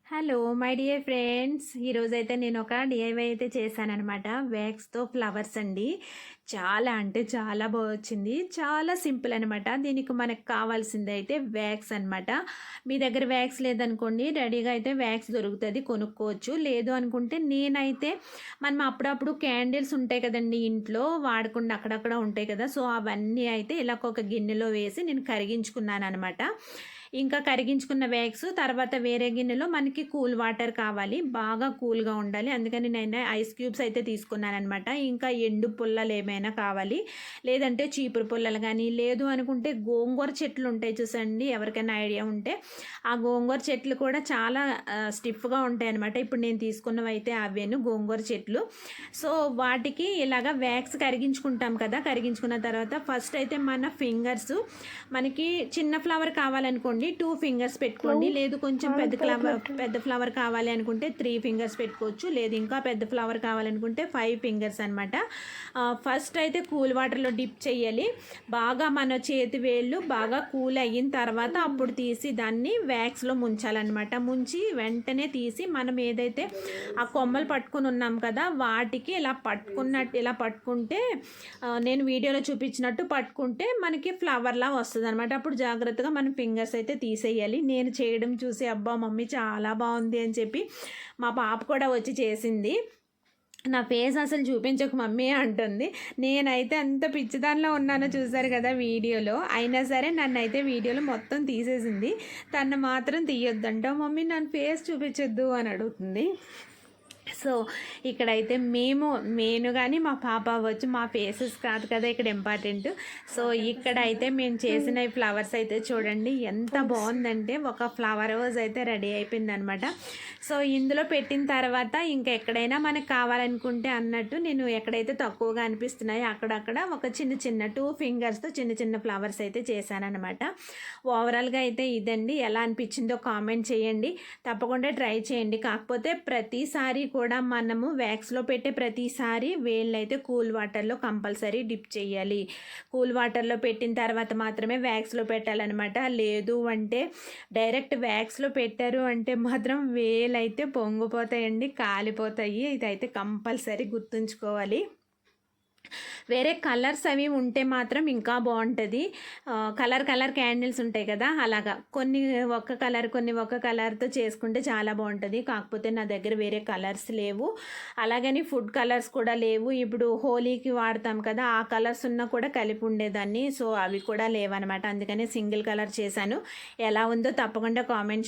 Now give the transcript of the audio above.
Hello my dear friends, ఈరోజైతే నేను ఒక డిఐవై అయితే చేశాననమాట. వ్యాక్స్తో ఫ్లవర్స్ అండి. చాలా అంటే చాలా బాగా వచ్చింది. చాలా సింపుల్ అనమాట. దీనికి మనకు కావాల్సింది అయితే వ్యాక్స్ అనమాట. మీ దగ్గర వ్యాక్స్ లేదనుకోండి, రెడీగా అయితే వ్యాక్స్ దొరుకుతుంది, కొనుక్కోవచ్చు. లేదు అనుకుంటే నేనైతే మనం అప్పుడప్పుడు క్యాండిల్స్ ఉంటాయి కదండి, ఇంట్లో వాడకుండా అక్కడక్కడ ఉంటాయి కదా, సో అవన్నీ అయితే ఇలా ఒక గిన్నెలో వేసి నేను కరిగించుకున్నాను అనమాట. ఇంకా కరిగించుకున్న వ్యాక్స్ తర్వాత వేరే గిన్నెలో మనకి కూల్ వాటర్ కావాలి, బాగా కూల్గా ఉండాలి. అందుకని నేను ఐస్ క్యూబ్స్ అయితే తీసుకున్నాను అనమాట. ఇంకా ఎండు పుల్లలు ఏమైనా కావాలి, లేదంటే చీపురు పుల్లలు కానీ, లేదు అనుకుంటే గోంగూర చెట్లు ఉంటాయి చూసండి, ఎవరికైనా ఐడియా ఉంటే. ఆ గోంగూర చెట్లు కూడా చాలా స్టిఫ్గా ఉంటాయి అనమాట. ఇప్పుడు నేను తీసుకున్నవి అయితే అవేను గోంగూర చెట్లు. సో వాటికి ఇలాగా వ్యాక్స్ కరిగించుకుంటాం కదా. కరిగించుకున్న తర్వాత ఫస్ట్ అయితే మన ఫింగర్స్, మనకి చిన్న ఫ్లవర్ కావాలనుకోండి 2 ఫింగర్స్ పెట్టుకోండి. లేదు కొంచెం పెద్ద ఫ్లవర్ కావాలి అనుకుంటే 3 ఫింగర్స్ పెట్టుకోవచ్చు. లేదు ఇంకా పెద్ద ఫ్లవర్ కావాలనుకుంటే 5 ఫింగర్స్ అనమాట. ఫస్ట్ అయితే కూల్ వాటర్లో డిప్ చేయాలి. బాగా మన చేతి వేళ్ళు బాగా కూల్ అయిన తర్వాత అప్పుడు తీసి దాన్ని వ్యాక్స్లో ముంచాలన్నమాట. ముంచి వెంటనే తీసి మనం ఏదైతే ఆ కొమ్మలు పట్టుకుని ఉన్నాం కదా, వాటికి ఇలా పట్టుకుంటే నేను వీడియోలో చూపించినట్టు పట్టుకుంటే మనకి ఫ్లవర్లా వస్తుంది అనమాట. అప్పుడు జాగ్రత్తగా మనం ఫింగర్స్ అయితే తీసేయాలి. నేను చేయడం చూసి అబ్బా మమ్మీ చాలా బాగుంది అని చెప్పి మా పాప కూడా వచ్చి చేసింది. నా ఫేస్ అసలు చూపించకు మమ్మీ అంటుంది. నేనైతే అంత పిచ్చిదానిలో ఉన్నానో చూసారు కదా వీడియోలో. అయినా సరే నన్ను అయితే వీడియోలో మొత్తం తీసేసింది. తను మాత్రం తీయొద్దంట, మమ్మీ నన్ను ఫేస్ చూపించొద్దు అని అడుగుతుంది. సో ఇక్కడైతే నేను కానీ మా పాప అవ్వచ్చు, మా ఫేసెస్ కాదు కదా ఇక్కడ ఇంపార్టెంట్. సో ఇక్కడైతే మేము చేసిన ఈ ఫ్లవర్స్ అయితే చూడండి ఎంత బాగుందంటే, ఒక ఫ్లవర్ వాజ్ అయితే రెడీ అయిపోయింది అనమాట. సో ఇందులో పెట్టిన తర్వాత ఇంకా ఎక్కడైనా మనకు కావాలనుకుంటే అన్నట్టు నేను ఎక్కడైతే తక్కువగా అనిపిస్తున్నాయో అక్కడక్కడ ఒక చిన్న 2 ఫింగర్స్తో చిన్న ఫ్లవర్స్ అయితే చేశానమాట. ఓవరాల్గా అయితే ఇదండి. ఎలా అనిపించిందో కామెంట్ చేయండి, తప్పకుండా ట్రై చేయండి. కాకపోతే ప్రతిసారి కూడా మనము వ్యాక్స్లో పెట్టే ప్రతిసారి వేళ్ళైతే కూల్ వాటర్లో కంపల్సరీ డిప్ చేయాలి. కూల్ వాటర్లో పెట్టిన తర్వాత మాత్రమే వ్యాక్స్లో పెట్టాలన్నమాట. లేదు అంటే డైరెక్ట్ వ్యాక్స్లో పెట్టారు అంటే మాత్రం వేలైతే పొంగిపోతాయండి, కాలిపోతాయి. ఇదైతే కంపల్సరీ గుర్తుంచుకోవాలి. వేరే కలర్స్ అవి ఉంటే మాత్రం ఇంకా బాగుంటుంది. కలర్ క్యాండిల్స్ ఉంటాయి కదా, అలాగా కొన్ని ఒక కలర్తో చేసుకుంటే చాలా బాగుంటుంది. కాకపోతే నా దగ్గర వేరే కలర్స్ లేవు, అలాగని ఫుడ్ కలర్స్ కూడా లేవు. ఇప్పుడు హోలీకి వాడతాం కదా, ఆ కలర్స్ ఉన్నా కూడా కలిపి ఉండేదాన్ని. సో అవి కూడా లేవన్నమాట. అందుకని సింగిల్ కలర్ చేశాను. ఎలా ఉందో తప్పకుండా కామెంట్